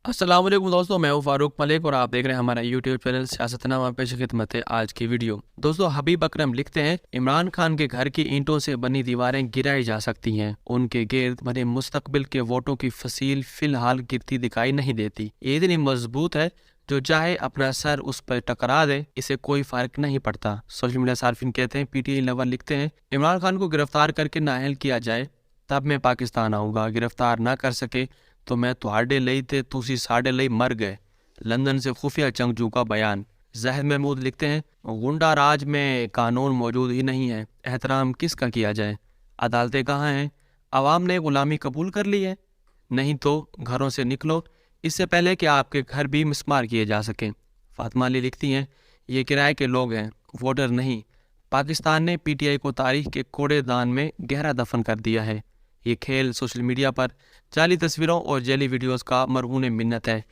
अस्सलाम वालेकुम दोस्तों, मैं हूं फारूक मलिक और आप देख रहे हैं हमारा यूट्यूब चैनल सियासतनामा। पेश खिदमत है आज की वीडियो। दोस्तों, हबीब अकरम लिखते हैं, इमरान खान के घर की ईंटों से बनी दीवारें गिराई जा सकती हैं, उनके गिर्द बने मुस्तकबिल के वोटों की फसील फिलहाल गिरती दिखाई नहीं देती। ये इतनी मजबूत है जो चाहे अपना सर उस पर टकरा दे, इसे कोई फर्क नहीं पड़ता। सोशल मीडिया सार्फिन कहते हैं, पीटीआई लवर लिखते हैं, इमरान खान को गिरफ्तार करके नाअहल किया जाए तब मैं पाकिस्तान आऊँगा, गिरफ्तार ना कर सके तो मैं तुहाडे लई ते तुसी साडे लई मर गए। लंदन से खुफिया जंगजू का बयान। जहर महमूद लिखते हैं, गुंडा राज में कानून मौजूद ही नहीं है, एहतराम किसका किया जाए? अदालतें कहाँ हैं? आवाम ने गुलामी कबूल कर ली है? नहीं तो घरों से निकलो, इससे पहले कि आपके घर भी मिस्मार किए जा सकें। फातिमा अली लिखती हैं, ये किराए के लोग हैं, वोटर नहीं। पाकिस्तान ने पीटीआई को तारीख के कूड़ेदान में गहरा दफन कर दिया है। ये खेल सोशल मीडिया पर जाली तस्वीरों और जेली वीडियोस का मरहून मिन्नत है।